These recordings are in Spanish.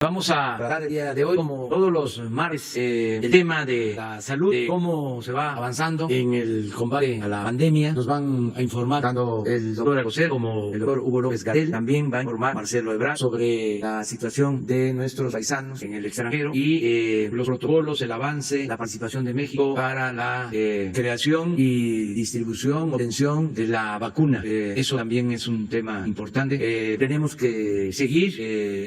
Vamos a tratar el día de hoy, como todos los martes, el tema de la salud, de cómo se va avanzando en el combate a la pandemia. Nos van a informar tanto el doctor Alcocer como el doctor Hugo López-Gatell. También va a informar Marcelo Ebrard sobre la situación de nuestros paisanos en el extranjero y los protocolos, el avance, la participación de México para la creación y distribución, obtención de la vacuna. Eso también es un tema importante. Tenemos que seguir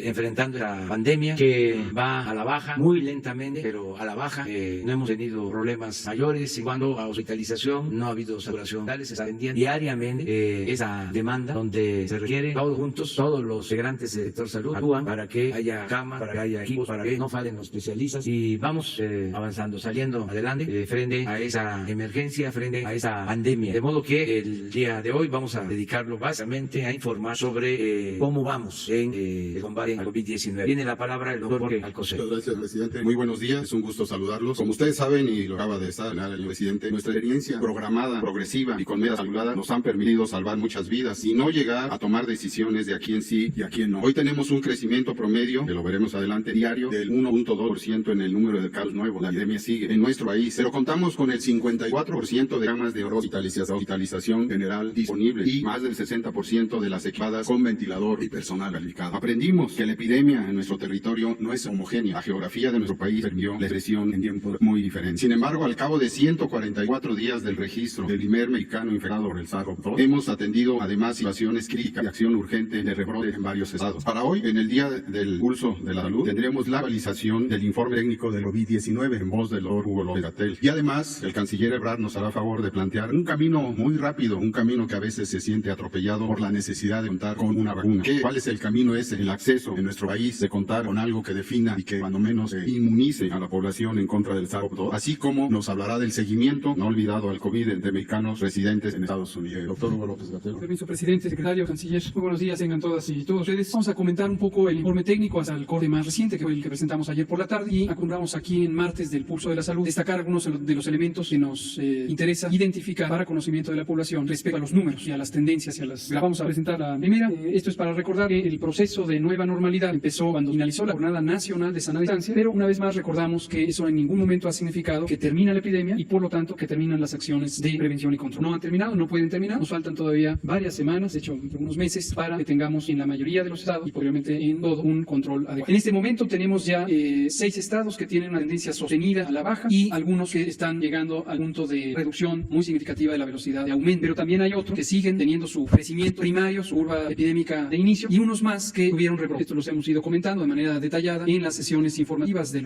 enfrentando la pandemia que va a la baja, muy lentamente, pero a la baja. No hemos tenido problemas mayores. En cuanto a hospitalización, no ha habido saturación total, se está atendiendo diariamente esa demanda donde se requiere todos juntos, todos los integrantes del sector salud actúan para que haya camas, para que haya equipos, para que no falten los especialistas y vamos avanzando, saliendo adelante frente a esa emergencia, frente a esa pandemia. De modo que el día de hoy vamos a dedicarlo básicamente a informar sobre cómo vamos en el combate al COVID-19. Viene la palabra el doctor Alcocer. Muchas gracias, presidente. Muy buenos días, es un gusto saludarlos. Como ustedes saben, y lo acaba de estar el presidente, nuestra experiencia programada, progresiva y con medidas calculadas nos han permitido salvar muchas vidas y no llegar a tomar decisiones de a quién sí y a quién no. Hoy tenemos un crecimiento promedio, que lo veremos adelante, diario, del 1.2% en el número de casos nuevos. La epidemia sigue en nuestro país, pero contamos con el 54% de camas de hospitalización general disponible y más del 60% de las equipadas con ventilador y personal calificado. Aprendimos que la epidemia en nuestro territorio no es homogénea. La geografía de nuestro país permitió la expresión en tiempos muy diferentes. Sin embargo, al cabo de 144 días del registro del primer mexicano infectado por el SARS-CoV-2, hemos atendido además situaciones críticas y acción urgente de rebrote en varios estados. Para hoy, en el Día del Pulso de la Salud, tendremos la actualización del informe técnico del COVID-19 en voz del doctor Hugo López-Gatell. Y además, el canciller Ebrard nos hará favor de plantear un camino muy rápido, un camino que a veces se siente atropellado por la necesidad de contar con una vacuna. ¿Cuál es el camino ese? El acceso en nuestro país de contar con algo que defina y que cuando menos inmunice a la población en contra del SARS-CoV-2, así como nos hablará del seguimiento no olvidado al COVID entre mexicanos residentes en Estados Unidos. Doctor Hugo López-Gatell. Permiso, presidente, secretario, canciller. Muy buenos días, tengan todas y todos ustedes. Vamos a comentar un poco el informe técnico hasta el corte más reciente, que fue el que presentamos ayer por la tarde, y acumulamos aquí en martes del Pulso de la Salud, destacar algunos de los elementos que nos interesa identificar para conocimiento de la población respecto a los números y a las tendencias y a las... Vamos a presentar la primera. Esto es para recordar que el proceso de nueva normalidad empezó cuando finalizó la Jornada Nacional de Sana Distancia, pero una vez más recordamos que eso en ningún momento ha significado que termina la epidemia y por lo tanto que terminan las acciones de prevención y control. No han terminado, no pueden terminar, nos faltan todavía varias semanas, de hecho unos meses, para que tengamos en la mayoría de los estados y posiblemente en todo un control adecuado. En este momento tenemos ya 6 estados que tienen una tendencia sostenida a la baja y algunos que están llegando al punto de reducción muy significativa de la velocidad de aumento, pero también hay otros que siguen teniendo su crecimiento primario, su curva epidémica de inicio, y unos más que tuvieron rebrote. Esto los hemos ido comentando de manera detallada en las sesiones informativas de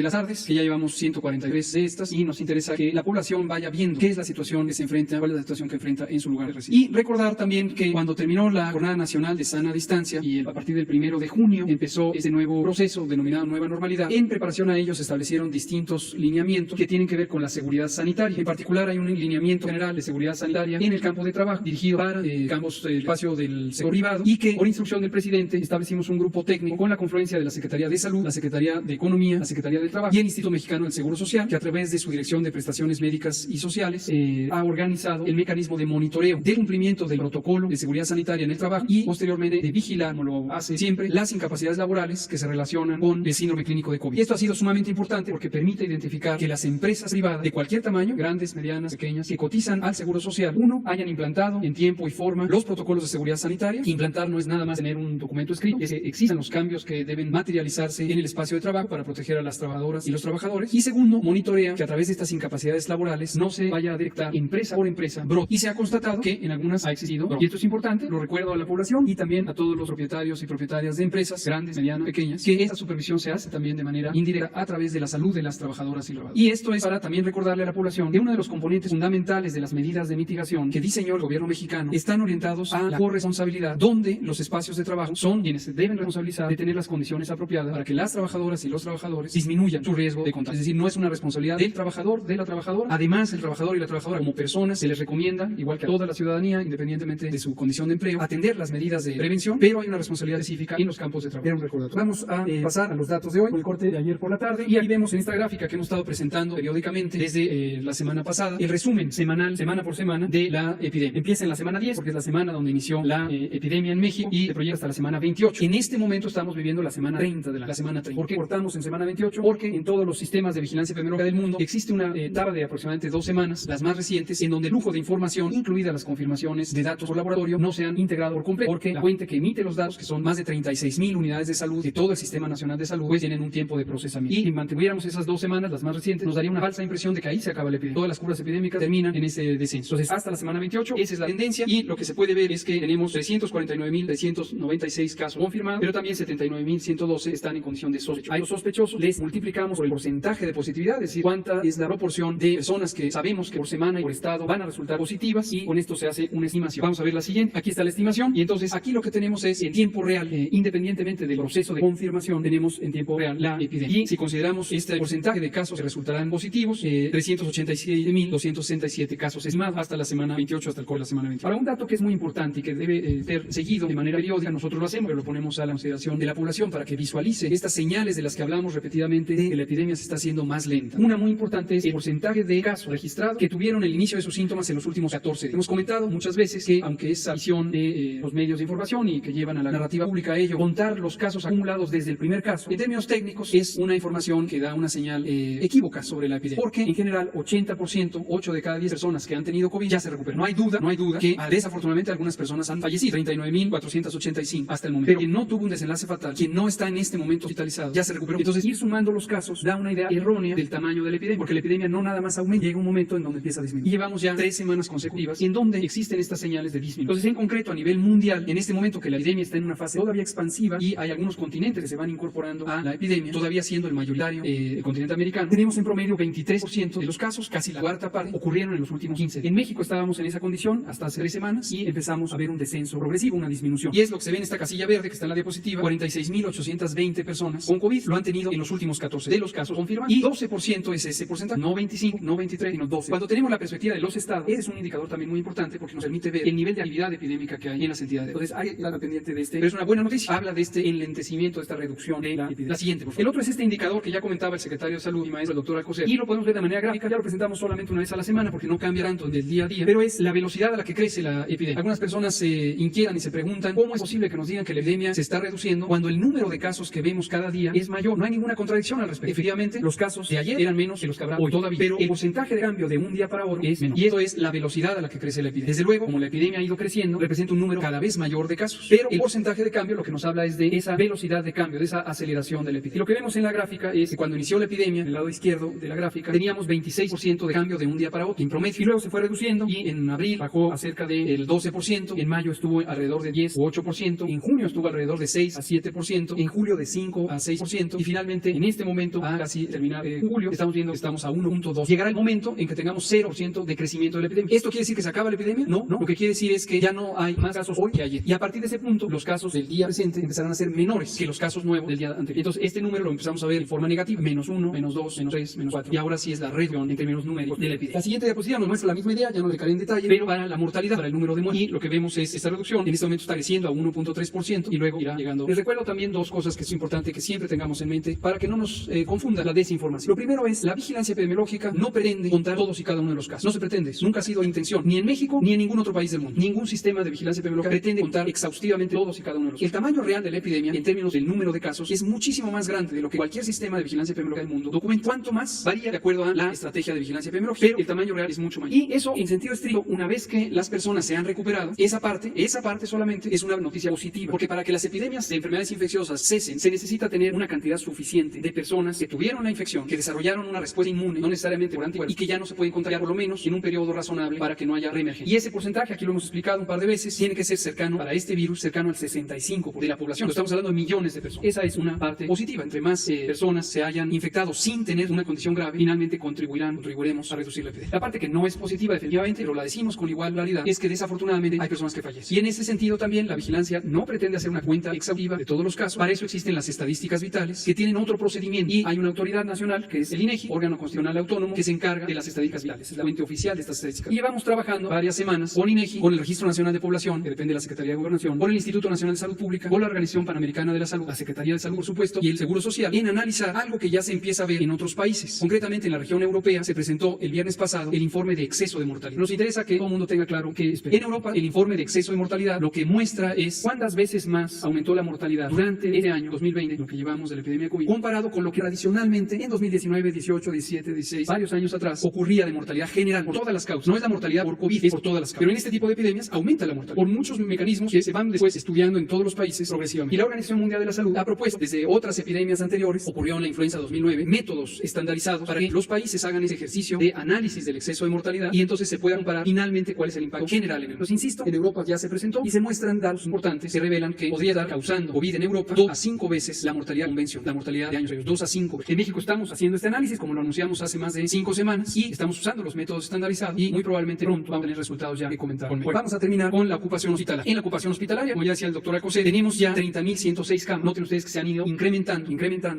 las tardes, que ya llevamos 143 de estas, y nos interesa que la población vaya viendo qué es la situación que se enfrenta, cuál es la situación que enfrenta en su lugar de residencia. Y recordar también que cuando terminó la Jornada Nacional de Sana Distancia y a partir del 1 de junio empezó este nuevo proceso denominado Nueva Normalidad, en preparación a ello se establecieron distintos lineamientos que tienen que ver con la seguridad sanitaria. En particular hay un lineamiento general de seguridad sanitaria en el campo de trabajo dirigido para campos del espacio del sector privado, y que por instrucción del presidente establecimos un grupo técnico con la confluencia de la Secretaría de Salud, la Secretaría de Economía, la Secretaría del Trabajo y el Instituto Mexicano del Seguro Social, que a través de su Dirección de Prestaciones Médicas y Sociales ha organizado el mecanismo de monitoreo del cumplimiento del protocolo de seguridad sanitaria en el trabajo y posteriormente de vigilar, como lo hace siempre, las incapacidades laborales que se relacionan con el síndrome clínico de COVID. Y esto ha sido sumamente importante porque permite identificar que las empresas privadas de cualquier tamaño, grandes, medianas, pequeñas, que cotizan al Seguro Social, hayan implantado en tiempo y forma los protocolos de seguridad sanitaria. Implantar no es nada más tener un documento escrito, que existan los cambios que deben materializarse en el espacio de trabajo para proteger a las trabajadoras y los trabajadores. Y segundo, monitorea que a través de estas incapacidades laborales no se vaya a detectar empresa por empresa brote. Y se ha constatado que en algunas ha existido brote. Y esto es importante, lo recuerdo a la población y también a todos los propietarios y propietarias de empresas, grandes, medianas, pequeñas, que esta supervisión se hace también de manera indirecta a través de la salud de las trabajadoras y trabajadores. Y esto es para también recordarle a la población que uno de los componentes fundamentales de las medidas de mitigación que diseñó el gobierno mexicano están orientados a la corresponsabilidad, donde los espacios de trabajo son quienes se deben responsabilizar de tener las condiciones apropiadas para que las trabajadoras y los trabajadores disminuyan su riesgo de contagio. Es decir, no es una responsabilidad del trabajador, de la trabajadora. Además, el trabajador y la trabajadora como personas se les recomienda, igual que a toda la ciudadanía, independientemente de su condición de empleo, atender las medidas de prevención, pero hay una responsabilidad específica en los campos de trabajo. Era un recordatorio. Vamos a pasar a los datos de hoy, con el corte de ayer por la tarde, y ahí vemos en esta gráfica que hemos estado presentando periódicamente desde la semana pasada el resumen semanal, semana por semana, de la epidemia. Empieza en la semana 10, porque es la semana donde inició la epidemia en México, y se proyecta hasta la semana 28. En este momento estamos viviendo viviendo la semana 30 de la semana 30. ¿Por qué cortamos en semana 28? Porque en todos los sistemas de vigilancia epidemiológica del mundo existe una etapa de aproximadamente 2 semanas, las más recientes, en donde el flujo de información, incluidas las confirmaciones de datos por laboratorio, no se han integrado por completo, porque la fuente que emite los datos, que son más de 36,000 unidades de salud de todo el Sistema Nacional de Salud, pues tienen un tiempo de procesamiento. Y si mantuviéramos esas 2 semanas, las más recientes, nos daría una falsa impresión de que ahí se acaba la epidemia. Todas las curas epidémicas terminan en ese descenso. Entonces, hasta la semana 28, esa es la tendencia, y lo que se puede ver es que tenemos 349,396 casos confirmados, pero también 79,112 están en condición de sospechosos. A los sospechosos les multiplicamos por el porcentaje de positividad, es decir, cuánta es la proporción de personas que sabemos que por semana y por estado van a resultar positivas, y con esto se hace una estimación. Vamos a ver la siguiente. Aquí está la estimación, y entonces aquí lo que tenemos es en tiempo real, independientemente del proceso de confirmación, tenemos en tiempo real la epidemia. Y si consideramos este porcentaje de casos que resultarán positivos, 387,267 casos estimados hasta la semana 28, hasta el corte de la semana 28. Ahora, un dato que es muy importante y que debe ser seguido de manera periódica, nosotros lo hacemos, pero lo ponemos a la consideración de la población para que visualice estas señales de las que hablamos repetidamente de que la epidemia se está haciendo más lenta. Una muy importante es el porcentaje de casos registrados que tuvieron el inicio de sus síntomas en los últimos 14 días. Hemos comentado muchas veces que, aunque es visión de los medios de información y que llevan a la narrativa pública a ello, contar los casos acumulados desde el primer caso, en términos técnicos, es una información que da una señal equívoca sobre la epidemia, porque en general 80%, 8 de cada 10 personas que han tenido COVID ya se recuperan. No hay duda que desafortunadamente algunas personas han fallecido, 39,485 hasta el momento, pero quien no tuvo un desenlace fatal, quien no está en este momento hospitalizado, ya se recuperó. Entonces, ir sumando los casos da una idea errónea del tamaño de la epidemia, porque la epidemia no nada más aumenta, llega un momento en donde empieza a disminuir. Y llevamos ya 3 semanas consecutivas en donde existen estas señales de disminución. Entonces, en concreto, a nivel mundial, en este momento que la epidemia está en una fase todavía expansiva y hay algunos continentes que se van incorporando a la epidemia, todavía siendo el mayoritario el continente americano, tenemos en promedio 23% de los casos, casi la cuarta parte, ocurrieron en los últimos 15 días. En México estábamos en esa condición hasta hace 3 semanas y empezamos a ver un descenso progresivo, una disminución. Y es lo que se ve en esta casilla verde que está en la diapositiva: 46,820 personas con COVID lo han tenido en los últimos 14 de los casos confirmados, y 12% es ese porcentaje, no 25, no 23, sino 12. Cuando tenemos la perspectiva de los estados, ese es un indicador también muy importante porque nos permite ver el nivel de actividad epidémica que hay en las entidades. Entonces, hay la pendiente de este, pero es una buena noticia, habla de este enlentecimiento, de esta reducción de la epidemia. La siguiente, por favor. El otro es este indicador que ya comentaba el secretario de Salud y maestro, el doctor Alcocer, y lo podemos ver de manera gráfica. Ya lo presentamos solamente una vez a la semana porque no cambia tanto del día a día, pero es la velocidad a la que crece la epidemia. Algunas personas se inquietan y se preguntan cómo es posible que nos digan que la epidemia se está reduciendo cuando el número de casos que vemos cada día es mayor. No hay ninguna contradicción al respecto. Efectivamente, los casos de ayer eran menos que los que habrá hoy todavía, pero el porcentaje de cambio de un día para otro es menor. Y eso es la velocidad a la que crece la epidemia. Desde luego, como la epidemia ha ido creciendo, representa un número cada vez mayor de casos, pero el porcentaje de cambio lo que nos habla es de esa velocidad de cambio, de esa aceleración de la epidemia. Y lo que vemos en la gráfica es que cuando inició la epidemia, en el lado izquierdo de la gráfica, teníamos 26% de cambio de un día para otro en promedio, y luego se fue reduciendo, y en abril bajó a cerca del 12%, en mayo estuvo alrededor de 10 u 8%, en junio estuvo alrededor de 6 a 7%, en julio de 5 a 6%, y finalmente en este momento, a casi terminar julio, estamos viendo que estamos a 1.2. Llegará el momento en que tengamos 0% de crecimiento de la epidemia. ¿Esto quiere decir que se acaba la epidemia? No. Lo que quiere decir es que ya no hay más casos hoy que ayer. Y a partir de ese punto, los casos del día presente empezarán a ser menores que los casos nuevos del día anterior. Entonces, este número lo empezamos a ver en forma negativa: -1, -2, -3, -4. Y ahora sí es la región en términos numéricos de la epidemia. La siguiente diapositiva nos muestra la misma idea, ya no le caeré en detalle, pero para la mortalidad, para el número de muertes. Y lo que vemos es esta reducción. En este momento está creciendo a 1.3% y luego irá llegando. Les recuerdo también dos cosas que es importante que siempre tengamos en mente para que no nos confunda la desinformación. Lo primero es, la vigilancia epidemiológica no pretende contar todos y cada uno de los casos. No se pretende, nunca ha sido intención, ni en México ni en ningún otro país del mundo. Ningún sistema de vigilancia epidemiológica pretende contar exhaustivamente todos y cada uno de los casos. El tamaño real de la epidemia, en términos del número de casos, es muchísimo más grande de lo que cualquier sistema de vigilancia epidemiológica del mundo documenta. Cuanto más, varía de acuerdo a la estrategia de vigilancia epidemiológica, pero el tamaño real es mucho mayor. Y eso, en sentido estricto, una vez que las personas se han recuperado, esa parte solamente es una noticia positiva, porque para que las epidemias de enfermedades infecciosas cesen, se necesita tener una cantidad suficiente de personas que tuvieron la infección, que desarrollaron una respuesta inmune, no necesariamente por anticuerpos, y que ya no se pueden contagiar por lo menos en un periodo razonable para que no haya reemergencia. Y ese porcentaje, aquí lo hemos explicado un par de veces, tiene que ser cercano para este virus, cercano al 65% de la población. Estamos hablando de millones de personas. Esa es una parte positiva. Entre más personas se hayan infectado sin tener una condición grave, finalmente contribuiremos a reducir la epidemia. La parte que no es positiva, definitivamente, pero la decimos con igual claridad, es que desafortunadamente hay personas que fallecen. Y en ese sentido también la vigilancia no pretende hacer una cuenta exhaustiva de todos los casos. Para eso existen las estadísticas vitales, que tienen otro procedimiento, y hay una autoridad nacional, que es el INEGI, órgano constitucional autónomo, que se encarga de las estadísticas vitales. Es la fuente oficial de estas estadísticas. Y llevamos trabajando varias semanas con INEGI, con el Registro Nacional de Población, que depende de la Secretaría de Gobernación, con el Instituto Nacional de Salud Pública, con la Organización Panamericana de la Salud, la Secretaría de Salud, por supuesto, y el Seguro Social, en analizar algo que ya se empieza a ver en otros países. Concretamente, en la región europea se presentó el viernes pasado el informe de exceso de mortalidad. Nos interesa que todo el mundo tenga claro que en Europa el informe de exceso de mortalidad lo que muestra es cuántas veces más aumentó la mortalidad durante este año 2020, lo que llevamos de la epidemia de COVID, comparado con lo que tradicionalmente en 2019, 18, 17, 16, varios años atrás, ocurría de mortalidad general por todas las causas. No es la mortalidad por COVID, es por todas las causas. Pero en este tipo de epidemias aumenta la mortalidad por muchos mecanismos que se van después estudiando en todos los países progresivamente. Y la Organización Mundial de la Salud ha propuesto desde otras epidemias anteriores, ocurrió en la influenza 2009, métodos estandarizados para que los países hagan ese ejercicio de análisis del exceso de mortalidad y entonces se pueda comparar finalmente cuál es el impacto general en el. Pues insisto, en Europa ya se presentó y se muestran datos importantes que revelan que podría estar causando COVID en Europa 2 a 5 veces la mortalidad convencional, la mortalidad de años previos, 2 a 5. En México estamos haciendo este análisis, como lo anunciamos hace más de 5 semanas, y estamos usando los métodos estandarizados y muy probablemente pronto vamos a tener resultados ya que comentar. Bueno, vamos a terminar con la ocupación hospitalaria. En la ocupación hospitalaria, como ya decía el doctor Alcocer, tenemos ya 30.106 camas. Noten ustedes que se han ido incrementando,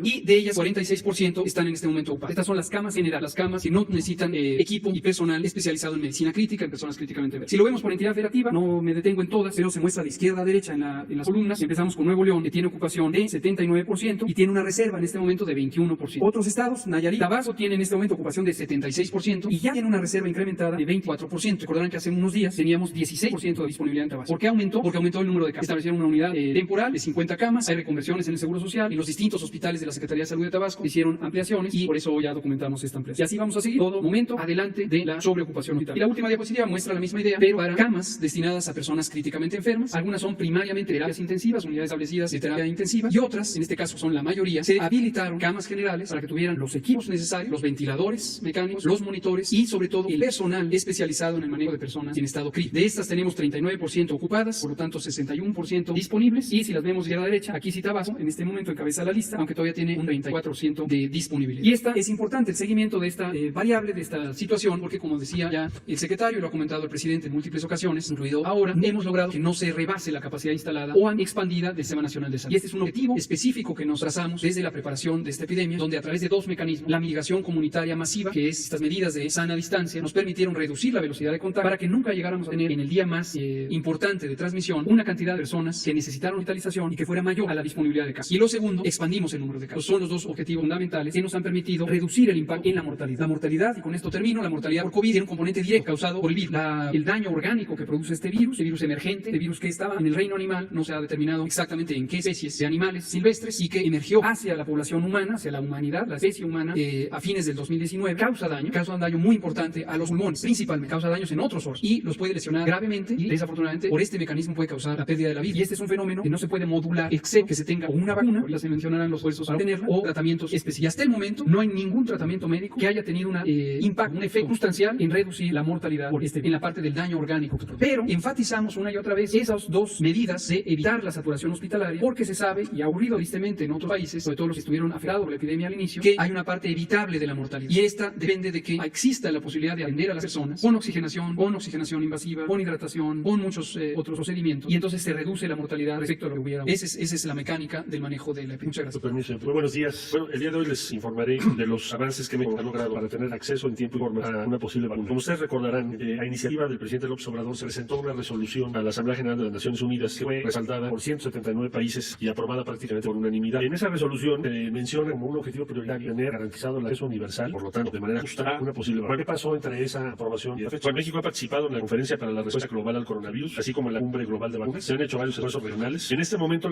y de ellas 46% están en este momento ocupadas. Estas son las camas generales, las camas que no necesitan equipo y personal especializado en medicina crítica, en personas críticamente enfermas. Si lo vemos por entidad federativa, no me detengo en todas, pero se muestra de izquierda a derecha en las columnas. Empezamos con Nuevo León, que tiene ocupación de 79% y tiene una reserva en este momento de 21%. Otros estados, Nayarit, Tabasco, tienen en este momento ocupación de 76% y ya tiene una reserva incrementada de 24%. Recordarán que hace unos días teníamos 16% de disponibilidad en Tabasco. ¿Por qué aumentó? Porque aumentó el número de camas. Establecieron una unidad temporal de 50 camas, hay reconversiones en el Seguro Social y los distintos hospitales de la Secretaría de Salud de Tabasco hicieron ampliaciones y por eso ya documentamos esta ampliación. Y así vamos a seguir todo momento adelante de la sobreocupación hospitalaria. Y la última diapositiva muestra la misma idea, pero para camas destinadas a personas críticamente enfermas. Algunas son primariamente terapias intensivas, unidades establecidas de terapia intensiva, y otras, en este caso son la mayoría, se habilitaron camas generales para que tuvieran los equipos necesarios, los ventiladores mecánicos, los monitores y sobre todo el personal especializado en el manejo de personas en estado crítico. De estas tenemos 39% ocupadas, por lo tanto 61% disponibles, y si las vemos de la derecha, aquí sí Tabasco en este momento encabeza la lista, aunque todavía tiene un 34% de disponibilidad. Y esta es importante, el seguimiento de esta variable, de esta situación, porque como decía ya el secretario y lo ha comentado el presidente en múltiples ocasiones, incluido ahora, hemos logrado que no se rebase la capacidad instalada o expandida del Sistema Nacional de Salud. Y este es un objetivo específico que nos trazamos desde la preparación de esta epidemia, donde a través de dos mecanismos, la mitigación comunitaria masiva, que es estas medidas de sana distancia, nos permitieron reducir la velocidad de contagio para que nunca llegáramos a tener en el día más importante de transmisión una cantidad de personas que necesitaron hospitalización y que fuera mayor a la disponibilidad de casos. Y lo segundo, expandimos el número de casos. Son los dos objetivos fundamentales que nos han permitido reducir el impacto en la mortalidad. La mortalidad, y con esto termino, la mortalidad por COVID tiene un componente directo causado por el virus. El daño orgánico que produce este virus, el virus emergente, el virus que estaba en el reino animal, no se ha determinado exactamente en qué especies de animales silvestres, y que emergió hacia la población humana, hacia la humanidad, la especie humana, a fines del 2019, causa un daño muy importante a los pulmones, principalmente, causa daños en otros órganos y los puede lesionar gravemente, y desafortunadamente por este mecanismo puede causar la pérdida de la vida. Y este es un fenómeno que no se puede modular excepto que se tenga una vacuna, ya se mencionarán los esfuerzos para obtenerla, o tratamientos específicos. Y hasta el momento no hay ningún tratamiento médico que haya tenido un efecto sustancial en reducir la mortalidad por en la parte del daño orgánico. Pero enfatizamos una y otra vez esas dos medidas de evitar la saturación hospitalaria, porque se sabe, y ha ocurrido tristemente en otros países, sobre todo los que estuvieron afectados por la epidemia al inicio, que hay una parte evitable de la mortalidad. Y esta depende de que exista la posibilidad de atender a las personas con oxigenación invasiva, con hidratación, con muchos otros procedimientos, y entonces se reduce la mortalidad respecto a lo que hubiera. Esa es la mecánica del manejo de la epidemia. Muchas gracias. Permiso. Muy buenos días. Bueno, el día de hoy les informaré de los avances que México ha logrado para tener acceso en tiempo y forma a una posible vacuna. Como ustedes recordarán, a iniciativa del presidente López Obrador se presentó una resolución a la Asamblea General de las Naciones Unidas que fue respaldada por 179 países y aprobada prácticamente por unanimidad. En esa resolución menciona como un objetivo prioritario tener garantizado el acceso universal, por lo tanto, de manera justa, una posible vacuna. ¿Qué pasó entre esa aprobación y la fecha? Bueno, México ha participado en la Conferencia para la Respuesta Global al Coronavirus, así como en la Cumbre Global de Vacunas. Se han hecho varios esfuerzos regionales. En este momento,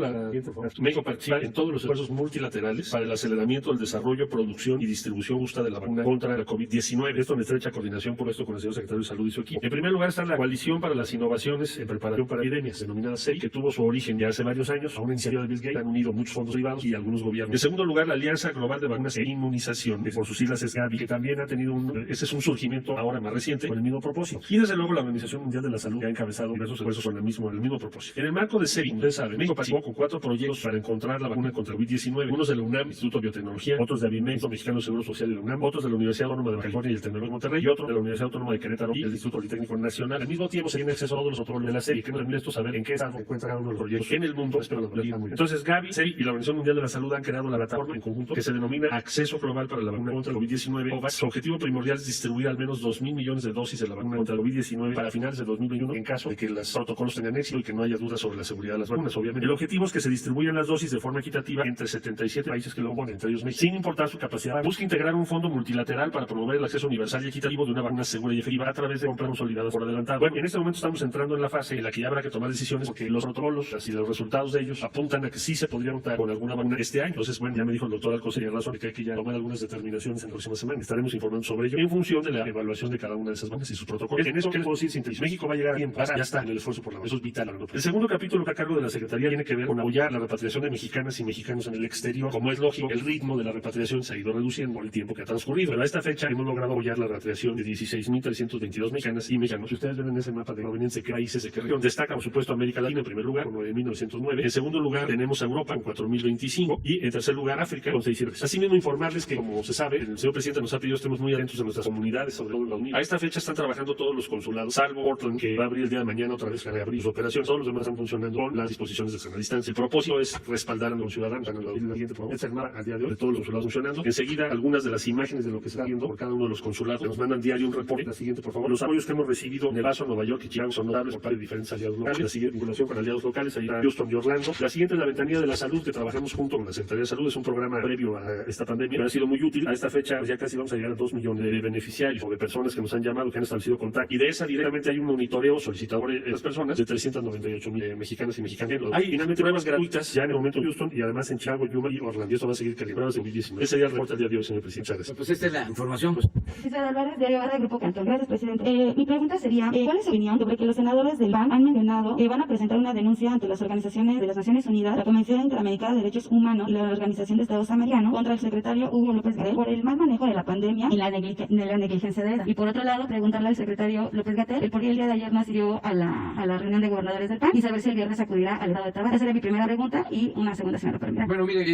México participa en todos los esfuerzos multilaterales para el aceleramiento del desarrollo, producción y distribución justa de la vacuna contra la COVID-19. Esto en estrecha coordinación, por esto, con el señor secretario de Salud y su equipo. En primer lugar está la Coalición para las Innovaciones en Preparación para Epidemias, denominada CEPI, que tuvo su origen ya hace varios años a una iniciativa de Bill Gates. Han unido muchos fondos privados y algunos gobiernos. En segundo lugar, la Alianza Global de Vacunas e Inmunización, por sus siglas es Gavi, que también ha tenido ese es un surgimiento ahora más reciente con el mismo propósito. Y desde luego la Organización Mundial de la Salud, que ha encabezado diversos esfuerzos con el mismo propósito. En el marco de CEPI, ustedes saben, México participó con 4 proyectos para encontrar la vacuna contra COVID-19, unos de la UNAM, Instituto de Biotecnología, otros de ABIMED, Instituto Mexicano de Seguro Social de la UNAM, otros de la Universidad Autónoma de California y el Tecnológico de Monterrey, y otro de la Universidad Autónoma de Querétaro y el Instituto Politécnico Nacional. Al mismo tiempo se tiene acceso a todos los protocolos de la CEPI, que nos permite esto saber en qué estado se encuentra cada uno de los proyectos en el mundo. Espero lo digan muy bien. Entonces, Gavi, CEPI y la Organización Mundial de la Salud han creado la plataforma en conjunto que se denomina Acceso Global para la Vacuna contra el COVID-19, COVAX. Su objetivo primordial es distribuir al menos 2.000 millones de dosis de la vacuna contra el COVID-19 para finales de 2021, en caso de que los protocolos tengan éxito y que no haya dudas sobre la seguridad de las vacunas, obviamente. El objetivo es que se distribuyan las dosis de forma equitativa entre 77 países que lo componen, entre ellos México, sin importar su capacidad. Busca integrar un fondo multilateral para promover el acceso universal y equitativo de una vacuna segura y efectiva a través de compras consolidadas por adelantado. Bueno, en este momento estamos entrando en la fase en la que ya habrá que tomar decisiones porque los protocolos y los resultados de ellos apuntan a que sí se podría contar con alguna vacuna este año. Entonces, bueno, ya me dijo el doctor Alcocer, y razón de que hay que ya tomar algunas determinaciones en la próxima semana. Estaremos informando sobre ello en función de la evaluación de cada una de esas vacunas y sus protocolos. En eso, ¿qué les puedo decir? Si México va a llegar a tiempo, ya está en el esfuerzo por la vacuna. Eso es vital. El segundo capítulo que a cargo de la Secretaría tiene que ver con apoyar la repatriación de mexicanas y mexicanos en el exterior. Como es lógico, el ritmo de la repatriación se ha ido reduciendo por el tiempo que ha transcurrido. Pero a esta fecha hemos logrado apoyar la repatriación de 16.322 mexicanas y mexicanos. Si ustedes ven en ese mapa de provenientes de qué países, de qué región, destaca por supuesto América Latina en primer lugar con 9.909. En segundo lugar tenemos a Europa con 4.025 y en tercer lugar África con 600. Asimismo informarles que, como se sabe, el señor presidente nos ha pedido estemos muy atentos a nuestras comunidades, sobre todo la Unión. A esta fecha están trabajando todos los consulados, salvo Portland, que va a abrir el día de mañana otra vez, para abrir su operación. Todos los demás están funcionando con las disposiciones de sana distancia. El propósito es respaldar a los ciudadanos. En la siguiente, por favor, esta semana, al día de hoy, de todos los consulados funcionando. Enseguida, algunas de las imágenes de lo que se está viendo por cada uno de los consulados, que nos mandan diario un reporte. La siguiente, por favor. Los apoyos que hemos recibido en El Paso, Nueva York y Chicago son notables por parte de diferentes aliados locales. La siguiente vinculación con aliados locales, ahí está Houston y Orlando. La siguiente es la ventanilla de la salud, que trabajamos junto con la Secretaría de Salud. Es un programa previo a esta pandemia, que ha sido muy útil. A esta fecha, ya casi vamos a llegar a 2 millones de beneficiarios o de personas que nos han llamado, que han establecido contacto. Y de esa directamente hay un monitoreo solicitado por esas personas de 398,000 mexicanas y mexicanos. Hay finalmente pruebas gratuitas ya en el momento en Houston y además en Chicago, Yuma y Orlando. Y esto va a seguir calibradas en 2019. Ese sería el reporte al día de hoy, señor presidente. Muchas gracias. Pues esta es la información. Pues. César Álvarez, diario Barra, Grupo Cantón. Gracias, presidente. Mi pregunta sería, ¿cuál es su opinión sobre que los senadores del PAN han mencionado que van a presentar una denuncia ante las organizaciones de las Naciones Unidas, la Convención Interamericana de Derechos Humanos y la Organización de Estados Americanos contra el secretario Hugo López Gatell por el mal manejo de la pandemia y la negligencia de esta? Y por otro lado, preguntarle al secretario López Gatell por qué el día de ayer no asistió a la reunión de gobernadores del PAN y saber si el viernes acudirá al estado de trabajo. Esa era mi primera pregunta y una segunda, señora Permira. Bueno, mire,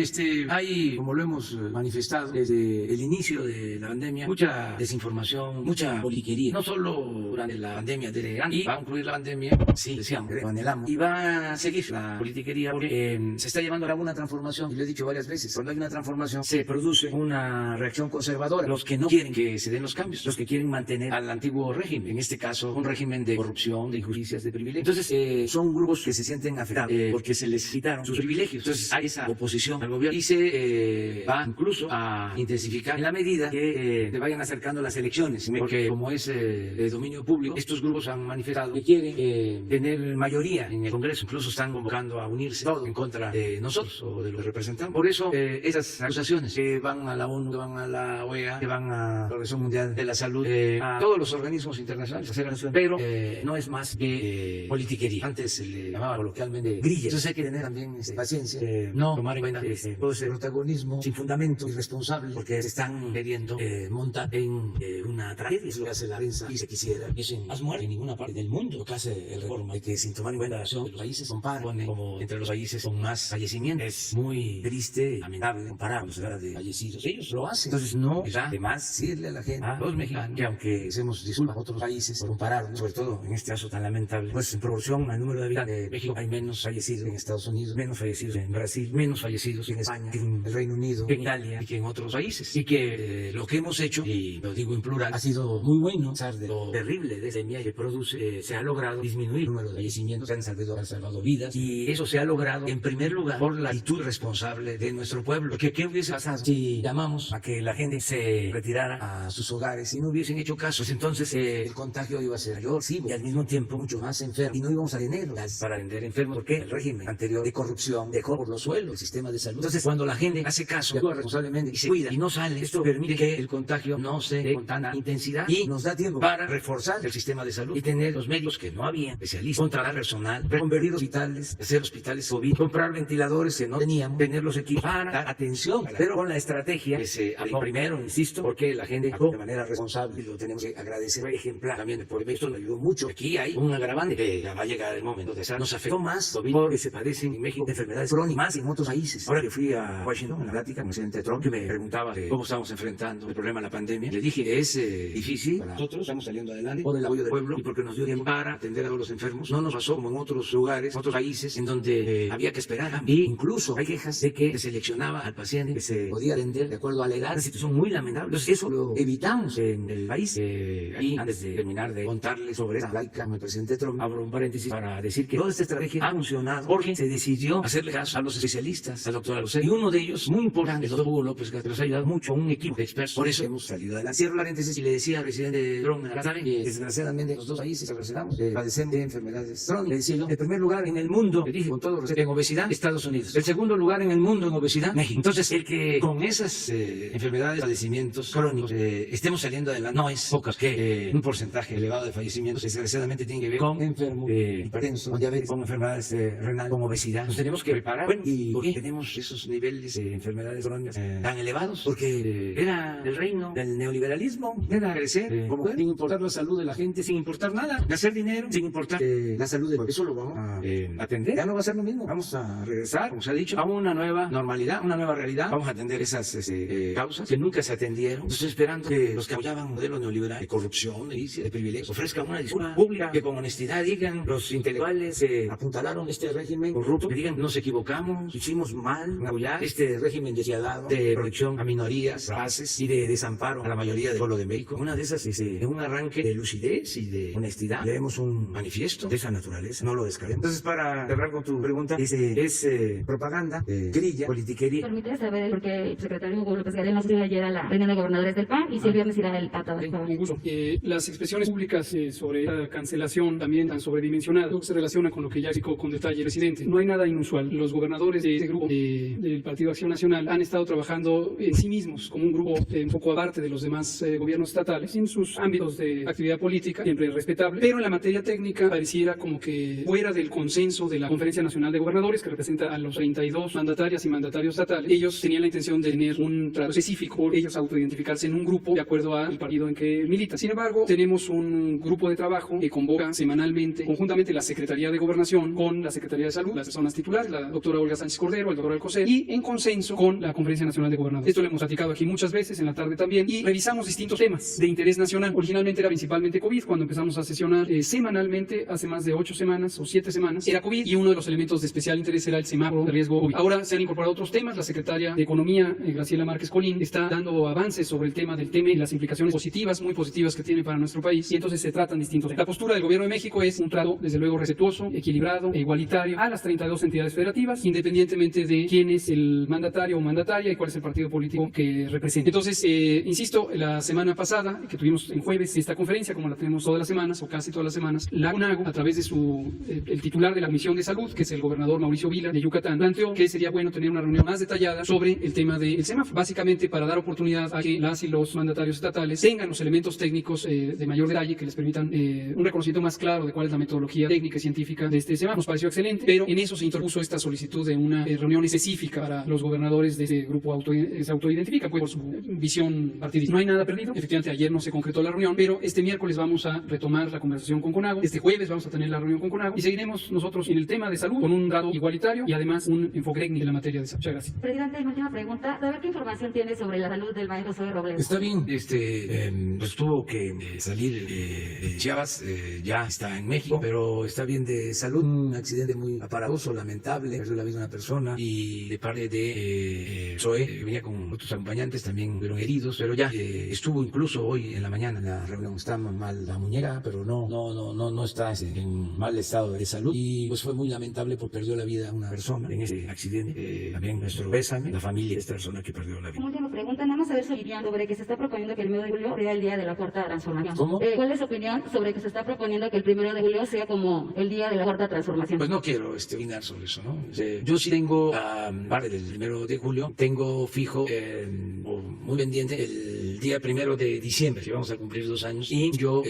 hay, como lo hemos manifestado desde el inicio de la pandemia, mucha desinformación, mucha politiquería, no solo durante la pandemia, desde antes, y va a concluir la pandemia, sí, decíamos, lo anhelamos, y va a seguir la politiquería porque se está llevando a cabo una transformación, y lo he dicho varias veces, cuando hay una transformación se produce una reacción conservadora, los que no quieren que se den los cambios, los que quieren mantener al antiguo régimen, en este caso un régimen de corrupción, de injusticias, de privilegios. Entonces son grupos que se sienten afectados porque se les quitaron sus privilegios. Entonces hay esa oposición al gobierno y se va incluso a intensificar en la medida que se vayan acercando las elecciones, porque como es de dominio público, estos grupos han manifestado que quieren tener mayoría en el Congreso, incluso están convocando a unirse todos en contra de nosotros o de los que representamos. Por eso esas acusaciones que van a la ONU, que van a la OEA, que van a la Organización Mundial de la Salud, a todos los organismos internacionales, a hacer mención, pero no es más que politiquería. Antes se le llamaba coloquialmente grilla. Entonces hay que tener también paciencia, no tomar en cuenta todo ese protagonismo sin fundamento, irresponsable, porque se están queriendo montar en una tragedia. Es lo que hace la prensa y se quisiera que se más muerte en ninguna parte del mundo. Lo que hace el Reforma, de que sin tomar en cuenta la acción de los países comparan, ponen como entre los países con más fallecimientos. Es muy triste, lamentable comparar los de fallecidos. Ellos lo hacen. Entonces no es de más decirle a la gente, a los mexicanos, que aunque hacemos disculpas a otros países por comparar, sobre todo en este caso tan lamentable, pues en proporción al número de habitantes de México hay menos fallecidos en Estados Unidos, menos fallecidos en Brasil, menos fallecidos en España, que en el Reino Unido, que en Italia y que en otros países. Y que lo que hemos hecho, y lo digo en plural, ha sido muy bueno, a pesar de lo terrible de esta epidemia que produce, se ha logrado disminuir el número de fallecimientos, se han salvado vidas, y eso se ha logrado en primer lugar por la actitud responsable de nuestro pueblo. Porque ¿qué hubiese pasado si llamamos a que la gente se retirara a sus hogares y no hubiesen hecho caso? Pues entonces el contagio iba a ser mayor, sí, y al mismo tiempo mucho más enfermos, y no íbamos a tener para atender enfermos, porque el régimen anterior de corrupción dejó por los suelos el sistema de salud. Entonces, cuando la gente hace caso, actúa responsablemente y se cuida y no sale, esto permite que el contagio no se dé con tanta intensidad y nos da tiempo para reforzar el sistema de salud y tener los medios que no había, especialistas, contratar personal, reconvertir hospitales, hacer hospitales COVID, comprar ventiladores que no teníamos, tener los equipos para dar atención, pero con la estrategia que se aplicó primero, insisto, porque la gente actuó de manera responsable y lo tenemos que agradecer, ejemplar también, porque esto nos ayudó mucho. Aquí hay un agravante que ya va a llegar el momento de nos afectó más COVID porque se padecen en México de enfermedades crónicas, más en otros países. Ahora que fui a Washington, en la plática con el presidente Trump, que me preguntaba de cómo estamos enfrentando el problema de la pandemia, le dije que es difícil para nosotros, estamos saliendo adelante por el apoyo del pueblo y porque nos dio tiempo para atender a todos los enfermos. No nos pasó como en otros lugares, otros países, en donde había que esperar. Y incluso hay quejas de que se seleccionaba al paciente que se podía atender de acuerdo a la edad. Una situación muy lamentable. Entonces eso lo evitamos en el país. Ahí, antes de terminar de contarles sobre esa plática con el presidente Trump, abro un paréntesis para decir que toda esta estrategia ha funcionado porque se decidió hacerle caso a los especialistas, al doctor Alcocer, y uno de ellos, muy importante, el doctor Hugo López Gatell, nos ha ayudado mucho, un equipo de expertos. Por eso hemos salido adelante. Cierro paréntesis y le decía al presidente Trump, saben que desgraciadamente los dos países padecemos de enfermedades crónicas. Le decía yo, en primer lugar en el mundo, le dije con todo receta en obesidad, Estados Unidos. El segundo lugar en el mundo en obesidad, México. Entonces, el que con esas enfermedades, padecimientos crónicos estemos saliendo adelante, no es pocas, que un porcentaje elevado de fallecimientos desgraciadamente tiene que ver con enfermos hipertensos, con diabetes, con enfermedades renales, con obesidad. Nos tenemos que preparar. Bueno, ¿y por qué tenemos esos niveles de enfermedades crónicas tan elevados? Porque era el reino del neoliberalismo, era crecer como sin importar la salud de la gente, sin importar nada, hacer dinero, sin importar la salud de eso lo vamos a atender. Ya no va a ser lo mismo. Vamos a regresar, como se ha dicho, a una nueva normalidad, una nueva realidad. Vamos a atender esas causas que nunca se atendieron. Estoy esperando que los que apoyaban un modelo neoliberal de corrupción, de vicio, de privilegios, ofrezcan una disculpa pública, que con honestidad digan los intelectuales que apuntalaron este régimen corrupto, que digan nos equivocamos, hicimos mal en apoyar este régimen despiadado de protección a minorías, races y de desamparo a la mayoría del pueblo de México. Una de esas, en un arranque de lucidez y de honestidad, leemos un manifiesto de esa naturaleza, no lo descarguemos. Entonces, para cerrar con tu pregunta, es propaganda, grilla, politiquería. Permite saber por qué el secretario Hugo López Gatell no asistió ayer a la reunión de gobernadores del PAN y si el viernes irá a todo. Un gusto. Las expresiones públicas sobre la cancelación también tan sobredimensionada, creo que se relaciona con lo que ya explicó con detalle el presidente. No hay nada inusual. Los gobernadores de este grupo del Partido Acción Nacional han estado trabajando en sí mismos como un grupo un poco aparte de los demás gobiernos estatales en sus ámbitos de actividad política, siempre respetable, pero en la materia técnica pareciera como que fuera del consenso de la Conferencia Nacional de Gobernadores, que representa a los 32 mandatarias y mandatarios estatales. Ellos tenían la intención de tener un trato específico, por ellos autoidentificarse en un grupo de acuerdo al partido en que milita. Sin embargo, tenemos un grupo de trabajo que convoca semanalmente, conjuntamente la Secretaría de Gobernación con la Secretaría de Salud, las personas titulares, la doctora Olga Sánchez Cordero, el doctor Alcocer, y en consenso con la Conferencia Nacional de Gobernadores. Esto lo hemos platicado aquí muchas veces, en la tarde también, y revisamos distintos temas de interés nacional. Originalmente era principalmente COVID, cuando empezamos a sesionar semanalmente, hace más de 8 semanas o 7 semanas, era COVID, y uno de los elementos de especial interés era el semáforo de riesgo COVID. Ahora se han incorporado otros temas. La secretaria de Economía, Graciela Márquez Colín, está dando avances sobre el tema del TEME y las implicaciones positivas, muy positivas que tiene para nuestro país, y entonces se tratan distintos temas. La postura del Gobierno de México es un trato, desde luego, respetuoso, equilibrado e igualitario a las 32 entidades federativas, independientemente de quién es el mandatario o mandataria y cuál es el partido político que representa. Entonces, insisto, la semana pasada, que tuvimos en jueves esta conferencia, como la tenemos todas las semanas o casi todas las semanas, la CONAGO, a través de el titular de la Comisión de Salud, que es el gobernador Mauricio Vila de Yucatán, planteó que sería bueno tener una reunión más detallada sobre el tema del semáforo, básicamente para dar oportunidad a que las y los mandatarios estatales tengan los elementos técnicos de mayor detalle que les permitan un reconocimiento más claro de cuál es la metodología técnica y científica de este semáforo. Nos pareció excelente, pero en eso se interpuso esta solicitud de una reunión específica para los gobernadores de este grupo se autoidentifican pues, por su visión partidista. No hay nada perdido. Efectivamente, ayer no se concretó la reunión, pero este miércoles vamos a retomar la conversación con CONAGO. Este jueves vamos a tener la reunión con CONAGO y seguiremos nosotros en el tema de salud con un grado igualitario y además un enfoque técnico en la materia de salud. Muchas gracias. Presidente, mi última pregunta. ¿Saber qué información tiene sobre la salud del maestro Zoe Robledo? Está bien, pues tuvo que salir de Chiapas, ya está en México, pero está bien de salud. Un accidente muy aparatoso, lamentable, perdió la vida de una persona y de parte de Zoe, que venía con otros acompañantes, también fueron heridos, pero ya estuvo incluso hoy en la mañana en la reunión. Está mal la muñeca, pero no está en mal estado de salud y pues fue muy lamentable porque perdió la vida una persona en ese accidente. También nuestro pésame, la familia de esta persona que perdió la vida. Como última pregunta, nada más saber su opinión sobre que se está proponiendo que el 1 de julio sea el día de la cuarta transformación. ¿Cómo? ¿Cuál es su opinión sobre que se está proponiendo que el 1 de julio sea como el día de la cuarta transformación? Pues no quiero opinar sobre eso, ¿no? Yo sí tengo, parte del 1 de julio, tengo fijo, o muy pendiente, el día 1 de diciembre, que vamos a cumplir 2 años, y yo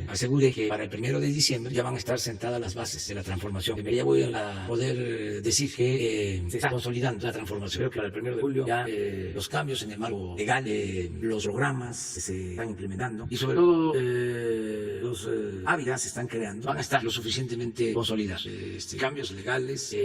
aseguré que para el 1 de diciembre ya van a estar sentadas las bases de la transformación. Ya voy a poder decir que se está consolidando la transformación. Creo que para el 1 de julio ya los cambios en el marco legal, los programas se están implementando y sobre todo los hábitats se están creando, van a estar lo suficientemente consolidados. Cambios legales,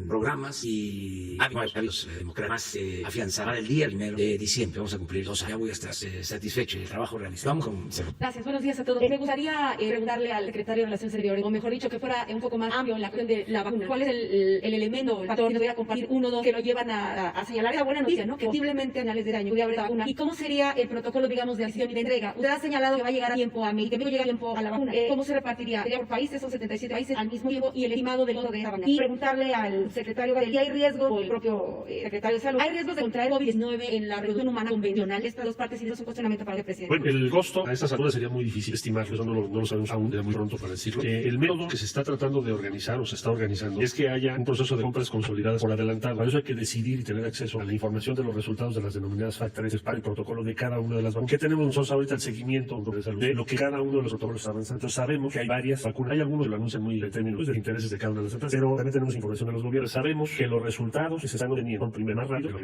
programas y hábitos democráticos más afianzar. Para el día 1 de diciembre vamos a cumplir 2 años. Ya voy a estar satisfecho del trabajo realizado. Vamos con Cerro. Gracias, buenos días a todos. Me gustaría preguntarle al secretario de Relaciones Exteriores, o mejor dicho, que fuera un poco más amplio en la cuestión de la vacuna. ¿Cuál es el elemento, el factor que nos voy a compartir, 1 o 2, que lo llevan a señalar esa buena noticia, ¿no? Que posiblemente a finales de año pudiera haber vacuna. ¿Y cómo sería el protocolo, digamos, de acción y de entrega? Usted ha señalado que va a llegar a tiempo a México, que México llega a tiempo a la vacuna. ¿Cómo se repartiría? ¿Sería por países? Son 77 países al mismo tiempo y el estimado del costo de esa vacuna. Y preguntarle al secretario Gatell, ¿y hay riesgos, o el propio secretario de Salud, hay riesgos de contraer COVID-19 en la reproducción humana convencional? Estas dos partes sí es un cuestionamiento para el presidente. Bueno, el costo a estas alturas sería muy difícil estimarlo, eso no lo sabemos aún, era muy pronto para decirlo. El método que se está tratando de organizar o se está organizando es que haya un proceso de compras consolidadas por adelantado. Para eso hay que decidir y tener acceso a la información de los resultados de las denominadas FACT-3 para el protocolo de cada una de las vacunas. ¿Qué tenemos nosotros ahorita? El seguimiento de salud de lo que cada uno de los protocolos está avanzando. Entonces sabemos que hay varias vacunas. Hay algunos que lo anuncian muy en términos de intereses de cada una de las empresas, pero también tenemos información de los gobiernos. Sabemos que los resultados que se están obteniendo son primero más rápidos,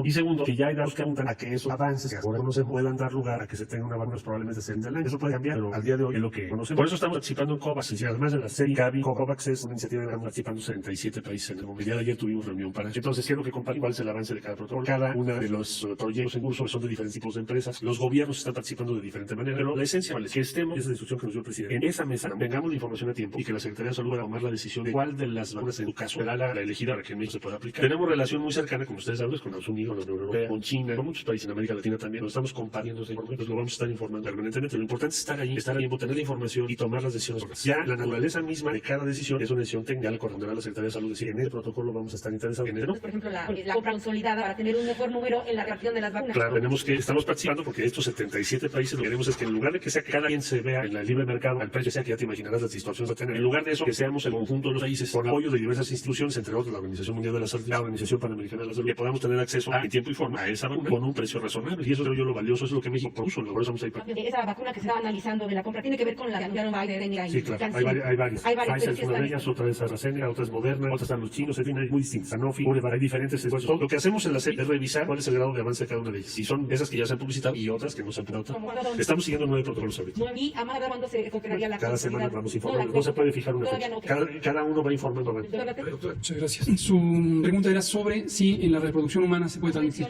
y segundo, que ya hay datos que apuntan a que esos avances que ahora no se puedan dar lugar a que se tenga una vacuna probablemente se den. Eso puede cambiar, pero al día de hoy es lo que conocemos. Por eso estamos participando en COVAX. Y además de la serie Gavi, COVAX es una iniciativa que están participando 77 países en el mundo. El día de ayer tuvimos reunión para eso. Entonces, quiero que compartan cuál es el avance de cada protocolo. Cada uno de los proyectos en curso son de diferentes tipos de empresas. Los gobiernos están participando de diferente manera, pero la esencia es que estemos, esa instrucción que nos dio el presidente, en esa mesa tengamos la información a tiempo y que la Secretaría de Salud va a tomar la decisión de cuál de las vacunas en tu caso será la elegida para que en México se pueda aplicar. Tenemos relación muy cercana, como ustedes saben, con Estados Unidos, la Unión Europea, con China, con muchos países en América Latina también. Nos estamos compartiendo esa información, pues lo vamos a estar informando permanentemente. Lo importante es estar ahí, estar a tiempo, tener la información y tomar las decisiones. Ya la naturaleza misma de cada decisión es una decisión técnica, le corresponderá a la Secretaría de Salud decir en el protocolo vamos a estar interesados en él. Por ejemplo, la compra consolidada para tener un mejor número en la repartición de las vacunas. Claro, estamos participando porque estos 77 países lo que queremos es que en lugar de que sea que cada quien se vea en el libre mercado al precio sea que ya te imaginarás las distorsiones que va a tener, en lugar de eso que seamos el conjunto de los países con apoyo de diversas instituciones, entre otras la Organización Mundial de la Salud, la Organización Panamericana de la Salud, que podamos tener acceso en tiempo y forma a esa vacuna con un precio razonable. Y eso creo yo lo valioso, es lo que México propuso, por eso vamos a ir para... Esa vacuna que se estaba analizando de la compra tiene que ver con la que anunciaron Biden y sí, claro, hay varias. Pfizer es una de ellas, otra es AstraZeneca, otra es Moderna, otras están los chinos, en fin, hay muy distintas. Sanofi, hay diferentes esfuerzos. Lo que hacemos en la serie es revisar cuál es el grado de avance de cada una de ellas. Si son esas que ya se han publicitado y otras que no se han publicitado. Estamos siguiendo 9 protocolos ahorita. ¿Y a más de cuándo se cooperaría la cada semana vamos informando. No se puede fijar una fecha. Cada uno va informando. Muchas gracias. Su pregunta era sobre si en la reproducción humana se puede transmitir.